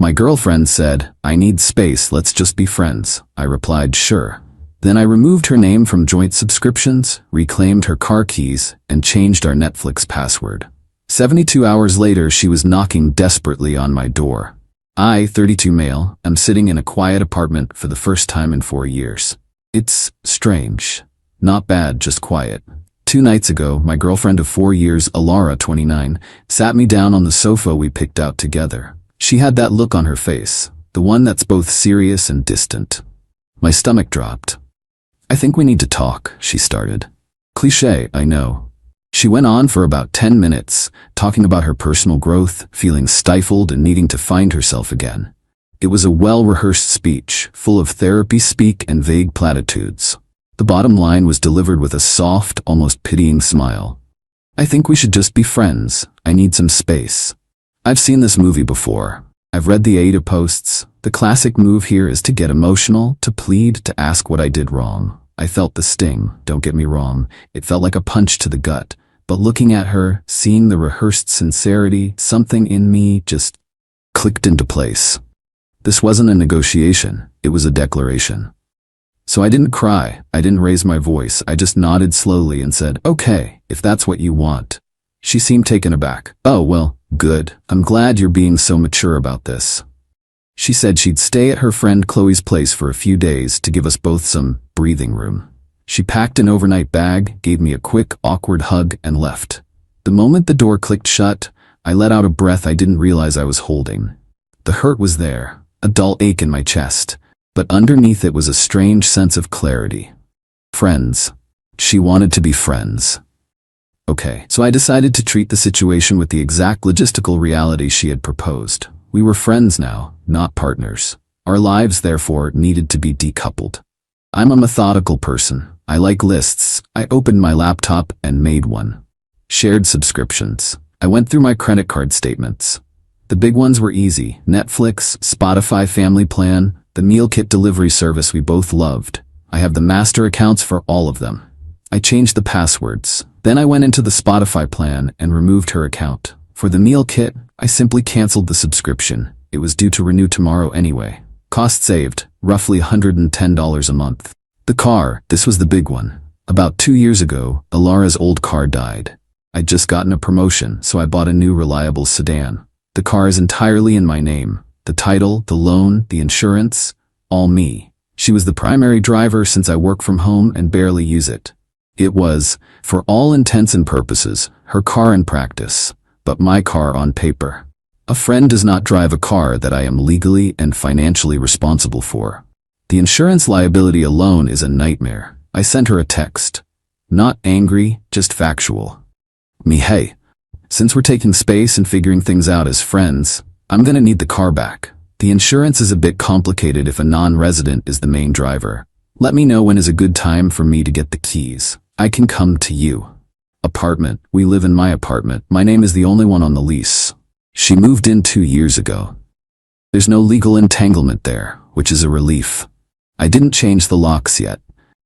My girlfriend said, "I need space, let's just be friends." I replied, "Sure." Then I removed her name from joint subscriptions, reclaimed her car keys, and changed our Netflix password. 72 hours later, she was knocking desperately on my door. I, 32 male, am sitting in a quiet apartment for the first time in 4 years. It's strange. Not bad, just quiet. 2 nights ago, my girlfriend of 4 years, Alara, 29, sat me down on the sofa we picked out together. She had that look on her face, the one that's both serious and distant. My stomach dropped. "I think we need to talk," she started. Cliché, I know. She went on for about 10 minutes, talking about her personal growth, feeling stifled and needing to find herself again. It was a well-rehearsed speech, full of therapy speak and vague platitudes. The bottom line was delivered with a soft, almost pitying smile. "I think we should just be friends. I need some space." I've seen this movie before. I've read the AITA posts. The classic move here is to get emotional, to plead, to ask what I did wrong. I felt the sting, don't get me wrong. It felt like a punch to the gut. But looking at her, seeing the rehearsed sincerity, something in me just clicked into place. This wasn't a negotiation, it was a declaration. So I didn't cry, I didn't raise my voice, I just nodded slowly and said, "Okay, if that's what you want." She seemed taken aback. "Oh, well, good. I'm glad you're being so mature about this." She said she'd stay at her friend Qley's place for a few days to give us both some breathing room. She packed an overnight bag, gave me a quick, awkward hug, and left. The moment the door clicked shut, I let out a breath I didn't realize I was holding. The hurt was there, a dull ache in my chest, but underneath it was a strange sense of clarity. Friends. She wanted to be friends. Okay, so I decided to treat the situation with the exact logistical reality she had proposed. We were friends now, not partners. Our lives, therefore, needed to be decoupled. I'm a methodical person. I like lists. I opened my laptop and made one. Shared subscriptions. I went through my credit card statements. The big ones were easy. Netflix, Spotify Family Plan, the meal kit delivery service we both loved. I have the master accounts for all of them. I changed the passwords. Then I went into the Spotify plan and removed her account. For the meal kit, I simply canceled the subscription. It was due to renew tomorrow anyway. Cost saved, roughly $110 a month. The car, this was the big one. About 2 years ago, Alara's old car died. I'd just gotten a promotion, so I bought a new reliable sedan. The car is entirely in my name. The title, the loan, the insurance, all me. She was the primary driver since I work from home and barely use it. It was, for all intents and purposes, her car in practice, but my car on paper. A friend does not drive a car that I am legally and financially responsible for. The insurance liability alone is a nightmare. I sent her a text. Not angry, just factual. Hey, since we're taking space and figuring things out as friends, I'm gonna need the car back. The insurance is a bit complicated if a non-resident is the main driver. Let me know when is a good time for me to get the keys. I can come to you. Apartment. We live in my apartment. My name is the only one on the lease. She moved in 2 years ago. There's no legal entanglement there, which is a relief. I didn't change the locks yet.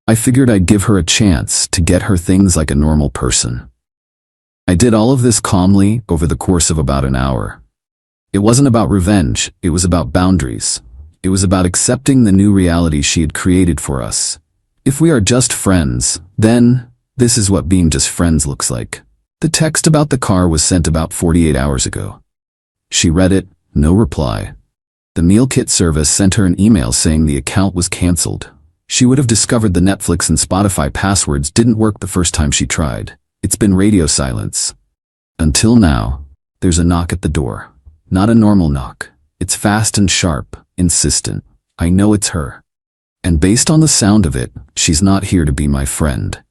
I figured I'd give her a chance to get her things like a normal person. I did all of this calmly over the course of about an hour. It wasn't about revenge, it was about boundaries. It was about accepting the new reality she had created for us. If we are just friends, then this is what being just friends looks like. The text about the car was sent about 48 hours ago. She read it, no reply. The meal kit service sent her an email saying the account was canceled. She would have discovered the Netflix and Spotify passwords didn't work the first time she tried. It's been radio silence. Until now, there's a knock at the door. Not a normal knock. It's fast and sharp, insistent. I know it's her. And based on the sound of it, she's not here to be my friend.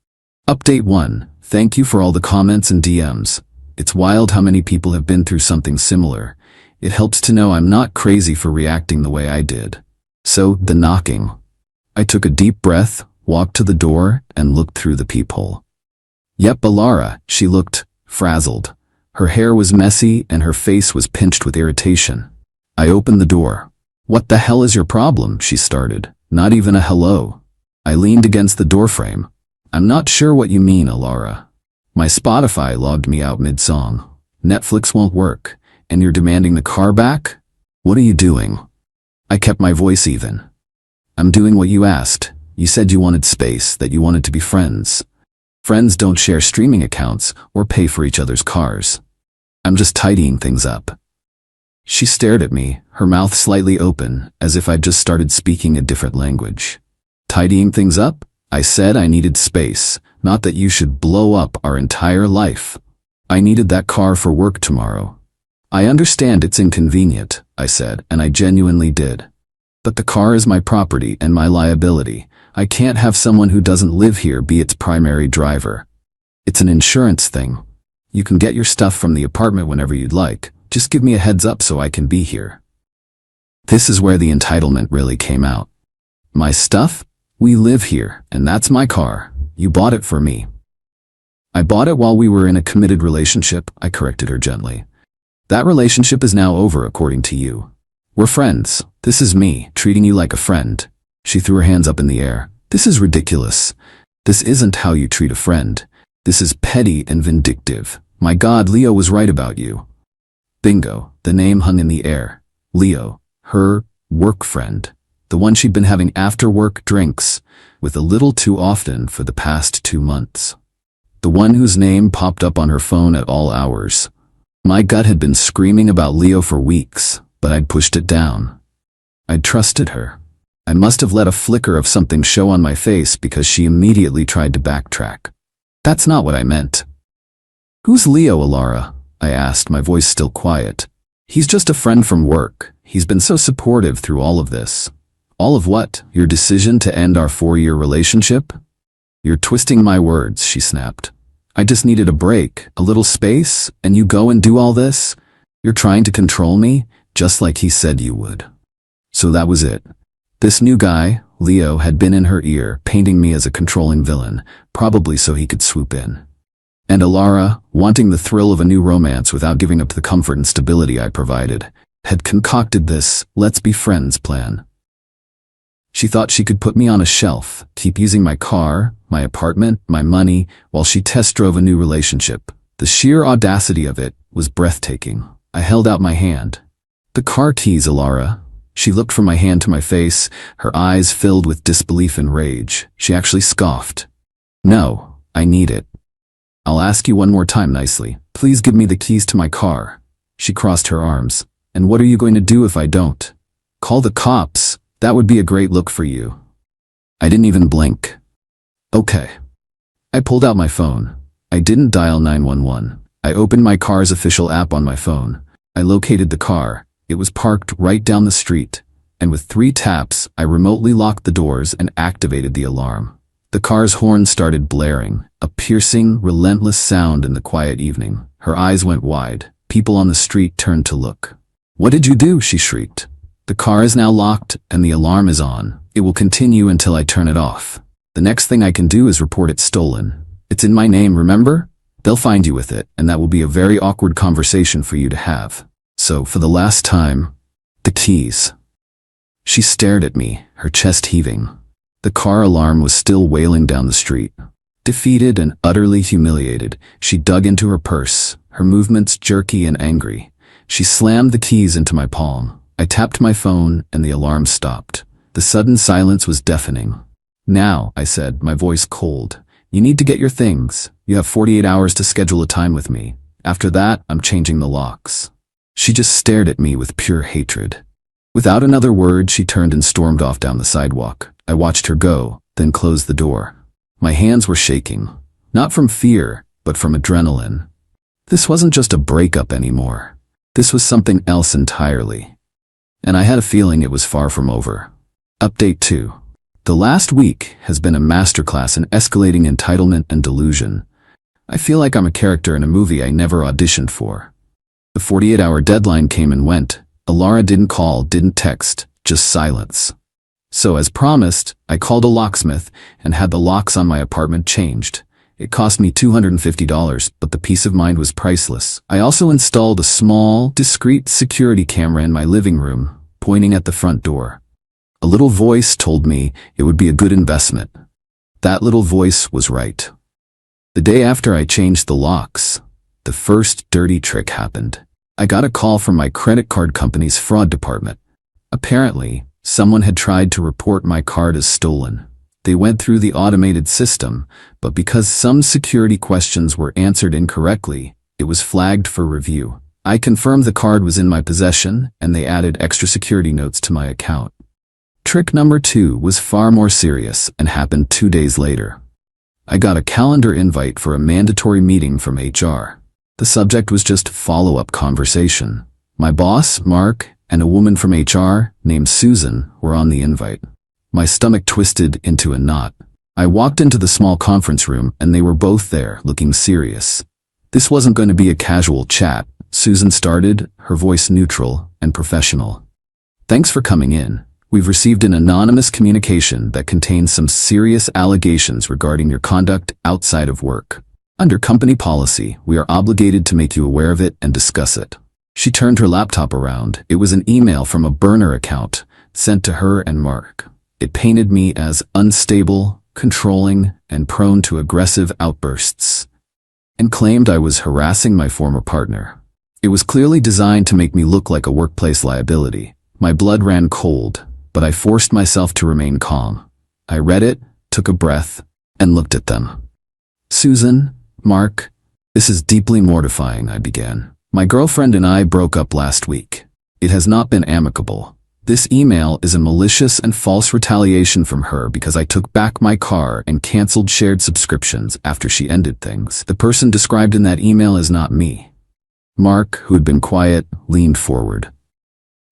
Update 1. Thank you for all the comments and DMs. It's wild how many people have been through something similar. It helps to know I'm not crazy for reacting the way I did. So, the knocking. I took a deep breath, walked to the door, and looked through the peephole. Yep, Alara, she looked frazzled. Her hair was messy and her face was pinched with irritation. I opened the door. "What the hell is your problem?" she started. Not even a hello. I leaned against the doorframe. "I'm not sure what you mean, Alara. My Spotify logged me out mid-song. Netflix won't work, and you're demanding the car back?" What are you doing? I kept my voice even. I'm doing what you asked. You said you wanted space, that you wanted to be friends. Friends don't share streaming accounts or pay for each other's cars. I'm just tidying things up. She stared at me, her mouth slightly open, as if I'd just started speaking a different language. Tidying things up? I said I needed space, not that you should blow up our entire life. I needed that car for work tomorrow. I understand it's inconvenient, I said, and I genuinely did. But the car is my property and my liability. I can't have someone who doesn't live here be its primary driver. It's an insurance thing. You can get your stuff from the apartment whenever you'd like. Just give me a heads up so I can be here. This is where the entitlement really came out. My stuff? We live here, and that's my car. You bought it for me. I bought it while we were in a committed relationship, I corrected her gently. That relationship is now over, according to you. We're friends. This is me, treating you like a friend. She threw her hands up in the air. This is ridiculous. This isn't how you treat a friend. This is petty and vindictive. My God, Leo was right about you. Bingo, the name hung in the air. Leo, her work friend. The one she'd been having after-work drinks with a little too often for the past 2 months. The one whose name popped up on her phone at all hours. My gut had been screaming about Leo for weeks, but I'd pushed it down. I'd trusted her. I must have let a flicker of something show on my face because she immediately tried to backtrack. That's not what I meant. Who's Leo, Alara? I asked, my voice still quiet. He's just a friend from work. He's been so supportive through all of this. All of what? Your decision to end our 4-year relationship? You're twisting my words, she snapped. I just needed a break, a little space, and you go and do all this? You're trying to control me, just like he said you would. So that was it. This new guy, Leo, had been in her ear, painting me as a controlling villain, probably so he could swoop in. And Alara, wanting the thrill of a new romance without giving up the comfort and stability I provided, had concocted this let's be friends plan. She thought she could put me on a shelf, keep using my car, my apartment, my money, while she test drove a new relationship. The sheer audacity of it was breathtaking. I held out my hand. The car keys, Alara. She looked from my hand to my face, her eyes filled with disbelief and rage. She actually scoffed. No, I need it. I'll ask you one more time nicely. Please give me the keys to my car. She crossed her arms. And what are you going to do if I don't? Call the cops. That would be a great look for you. I didn't even blink. Okay. I pulled out my phone. I didn't dial 911. I opened my car's official app on my phone. I located the car. It was parked right down the street. And with 3 taps, I remotely locked the doors and activated the alarm. The car's horn started blaring, a piercing, relentless sound in the quiet evening. Her eyes went wide. People on the street turned to look. What did you do? She shrieked. The car is now locked and the alarm is on. It will continue until I turn it off. The next thing I can do is report it stolen. It's in my name, remember? They'll find you with it, and that will be a very awkward conversation for you to have. So, for the last time, the keys. She stared at me, her chest heaving. The car alarm was still wailing down the street. Defeated and utterly humiliated, she dug into her purse, her movements jerky and angry. She slammed the keys into my palm. I tapped my phone and the alarm stopped. The sudden silence was deafening. Now, I said, my voice cold, you need to get your things. You have 48 hours to schedule a time with me. After that, I'm changing the locks. She just stared at me with pure hatred. Without another word, she turned and stormed off down the sidewalk. I watched her go, then closed the door. My hands were shaking, not from fear, but from adrenaline. This wasn't just a breakup anymore. This was something else entirely. And I had a feeling it was far from over. Update 2. The last week has been a masterclass in escalating entitlement and delusion. I feel like I'm a character in a movie I never auditioned for. The 48-hour deadline came and went. Alara didn't call, didn't text, just silence. So as promised, I called a locksmith and had the locks on my apartment changed. It cost me $250, but the peace of mind was priceless. I also installed a small, discreet security camera in my living room, pointing at the front door. A little voice told me it would be a good investment. That little voice was right. The day after I changed the locks, the first dirty trick happened. I got a call from my credit card company's fraud department. Apparently, someone had tried to report my card as stolen. They went through the automated system, but because some security questions were answered incorrectly, it was flagged for review. I confirmed the card was in my possession, and they added extra security notes to my account. Trick number 2 was far more serious and happened 2 days later. I got a calendar invite for a mandatory meeting from HR. The subject was just follow-up conversation. My boss, Mark, and a woman from HR, named Susan, were on the invite. My stomach twisted into a knot. I walked into the small conference room and they were both there, looking serious. This wasn't going to be a casual chat. Susan started, her voice neutral and professional. Thanks for coming in. We've received an anonymous communication that contains some serious allegations regarding your conduct outside of work. Under company policy, we are obligated to make you aware of it and discuss it. She turned her laptop around. It was an email from a burner account sent to her and Mark. It painted me as unstable, controlling, and prone to aggressive outbursts, and claimed I was harassing my former partner. It was clearly designed to make me look like a workplace liability. My blood ran cold, but I forced myself to remain calm. I read it, took a breath, and looked at them. Susan, Mark, this is deeply mortifying, I began. My girlfriend and I broke up last week. It has not been amicable. This email is a malicious and false retaliation from her because I took back my car and canceled shared subscriptions after she ended things. The person described in that email is not me. Mark, who had been quiet, leaned forward.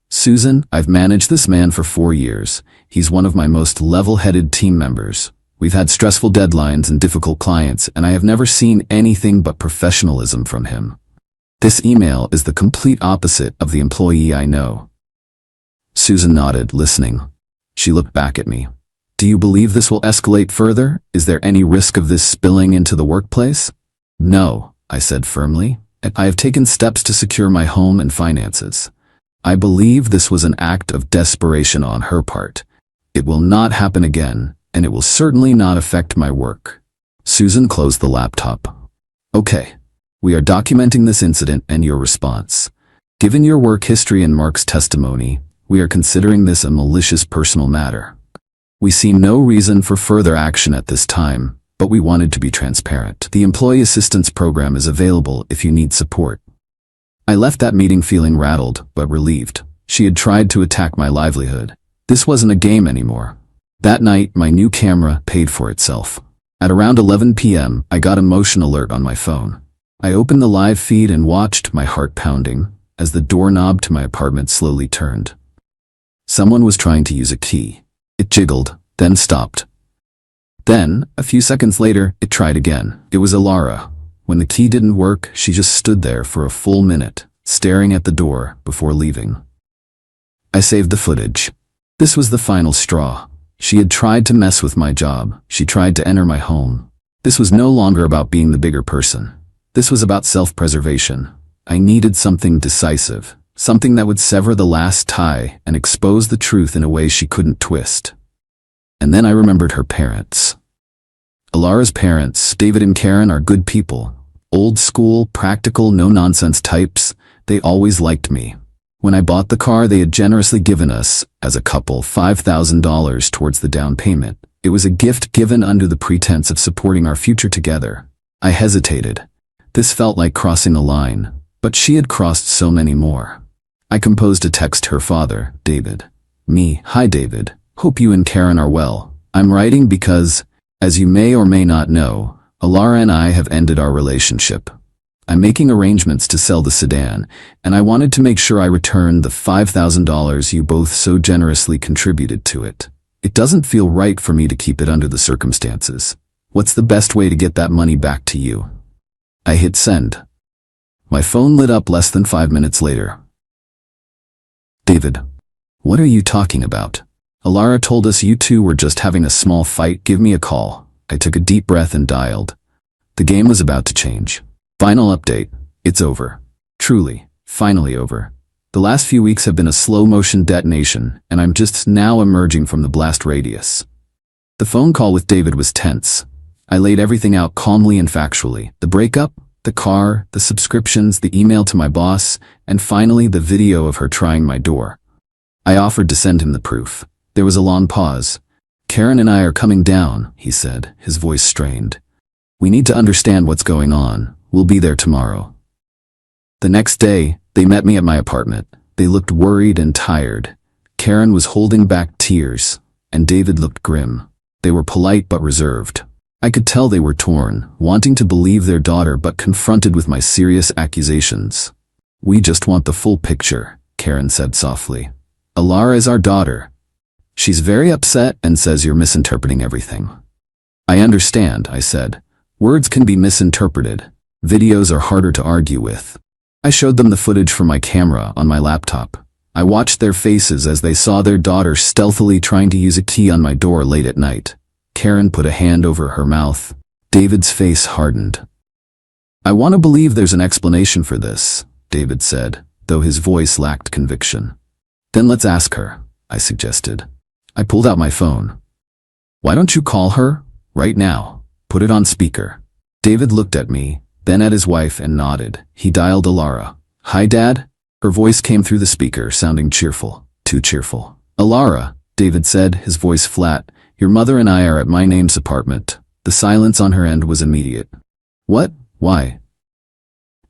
Susan, I've managed this man for 4 years. He's one of my most level-headed team members. We've had stressful deadlines and difficult clients, and I have never seen anything but professionalism from him. This email is the complete opposite of the employee I know. Susan nodded, listening. She looked back at me. Do you believe this will escalate further? Is there any risk of this spilling into the workplace? No, I said firmly. I have taken steps to secure my home and finances. I believe this was an act of desperation on her part. It will not happen again, and it will certainly not affect my work. Susan closed the laptop. Okay, we are documenting this incident and your response. Given your work history and Mark's testimony, we are considering this a malicious personal matter. We see no reason for further action at this time, but we wanted to be transparent. The Employee Assistance Program is available if you need support. I left that meeting feeling rattled, but relieved. She had tried to attack my livelihood. This wasn't a game anymore. That night, my new camera paid for itself. At around 11 p.m., I got a motion alert on my phone. I opened the live feed and watched, my heart pounding, as the doorknob to my apartment slowly turned. Someone was trying to use a key. It jiggled, then stopped. Then, a few seconds later, it tried again. It was Alara. When the key didn't work, she just stood there for a full minute, staring at the door before leaving. I saved the footage. This was the final straw. She had tried to mess with my job. She tried to enter my home. This was no longer about being the bigger person. This was about self-preservation. I needed something decisive. Something that would sever the last tie and expose the truth in a way she couldn't twist. And then I remembered her parents. Alara's parents, David and Karen, are good people. Old school, practical, no-nonsense types. They always liked me. When I bought the car, they had generously given us, as a couple, $5,000 towards the down payment. It was a gift given under the pretense of supporting our future together. I hesitated. This felt like crossing a line, but she had crossed so many more. I composed a text to her father, David. Me, hi David, hope you and Karen are well. I'm writing because, as you may or may not know, Alara and I have ended our relationship. I'm making arrangements to sell the sedan, and I wanted to make sure I returned the $5,000 you both so generously contributed to it. It doesn't feel right for me to keep it under the circumstances. What's the best way to get that money back to you? I hit send. My phone lit up less than 5 minutes later. David, what are you talking about? Alara told us you two were just having a small fight. Give me a call. I took a deep breath and dialed. The game was about to change. Final update. It's over. Truly, finally over. The last few weeks have been a slow-motion detonation, and I'm just now emerging from the blast radius. The phone call with David was tense. I laid everything out calmly and factually. The breakup? The car, the subscriptions, the email to my boss, and finally the video of her trying my door. I offered to send him the proof. There was a long pause. Karen and I are coming down, he said, his voice strained. We need to understand what's going on. We'll be there tomorrow. The next day, they met me at my apartment. They looked worried and tired. Karen was holding back tears, and David looked grim. They were polite but reserved. I could tell they were torn, wanting to believe their daughter but confronted with my serious accusations. We just want the full picture, Karen said softly. Alara is our daughter. She's very upset and says you're misinterpreting everything. I understand, I said. Words can be misinterpreted. Videos are harder to argue with. I showed them the footage from my camera on my laptop. I watched their faces as they saw their daughter stealthily trying to use a key on my door late at night. Karen put a hand over her mouth. David's face hardened. I want to believe there's an explanation for this, David said, though his voice lacked conviction. Then let's ask her, I suggested. I pulled out my phone. Why don't you call her? Right now. Put it on speaker. David looked at me, then at his wife and nodded. He dialed Alara. Hi, Dad? Her voice came through the speaker, sounding cheerful. Too cheerful. Alara, David said, his voice flat. Your mother and I are at my name's apartment. The silence on her end was immediate. What? Why?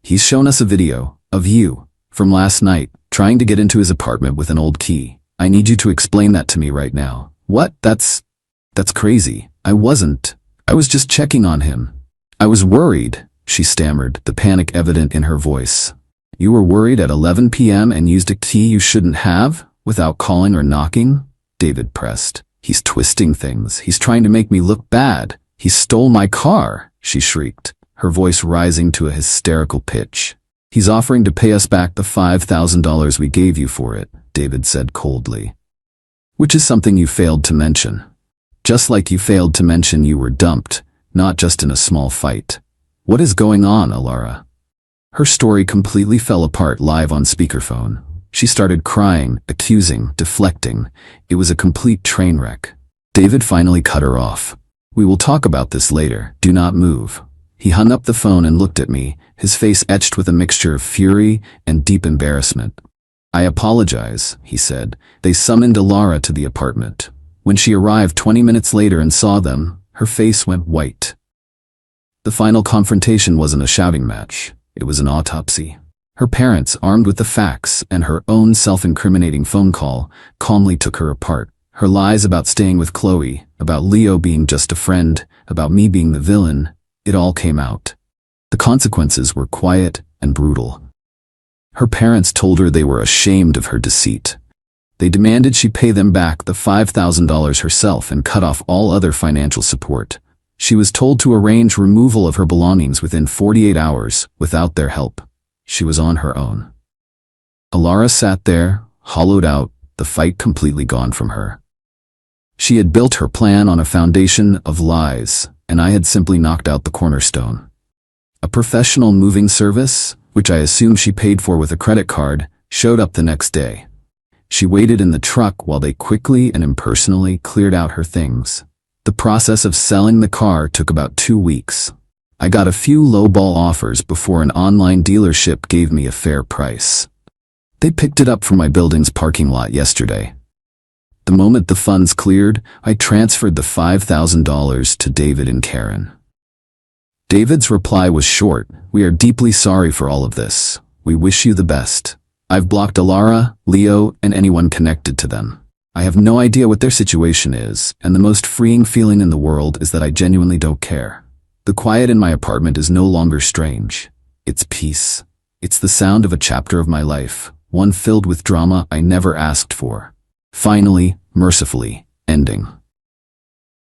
He's shown us a video of you from last night, trying to get into his apartment with an old key. I need you to explain that to me right now. What? That's crazy. I was just checking on him. I was worried, she stammered, the panic evident in her voice. You were worried at 11 p.m. and used a key you shouldn't have, without calling or knocking? David pressed. He's twisting things. He's trying to make me look bad. He stole my car, she shrieked, her voice rising to a hysterical pitch. He's offering to pay us back the $5,000 we gave you for it, David said coldly. Which is something you failed to mention. Just like you failed to mention you were dumped, not just in a small fight. What is going on, Alara? Her story completely fell apart live on speakerphone. She started crying, accusing, deflecting. It was a complete train wreck. David finally cut her off. We will talk about this later. Do not move. He hung up the phone and looked at me, his face etched with a mixture of fury and deep embarrassment. I apologize, he said. They summoned Alara to the apartment. When she arrived 20 minutes later and saw them, her face went white. The final confrontation wasn't a shouting match. It was an autopsy. Her parents, armed with the facts and her own self-incriminating phone call, calmly took her apart. Her lies about staying with Qley, about Leo being just a friend, about me being the villain, it all came out. The consequences were quiet and brutal. Her parents told her they were ashamed of her deceit. They demanded she pay them back the $5,000 herself and cut off all other financial support. She was told to arrange removal of her belongings within 48 hours without their help. She was on her own. Alara sat there, hollowed out, the fight completely gone from her. She had built her plan on a foundation of lies, and I had simply knocked out the cornerstone. A professional moving service, which I assume she paid for with a credit card, showed up the next day. She waited in the truck while they quickly and impersonally cleared out her things. The process of selling the car took about 2 weeks. I got a few lowball offers before an online dealership gave me a fair price. They picked it up from my building's parking lot yesterday. The moment the funds cleared, I transferred the $5,000 to David and Karen. David's reply was short. We are deeply sorry for all of this. We wish you the best. I've blocked Alara, Leo, and anyone connected to them. I have no idea what their situation is, and the most freeing feeling in the world is that I genuinely don't care. The quiet in my apartment is no longer strange. It's peace. It's the sound of a chapter of my life, one filled with drama I never asked for. Finally, mercifully, ending.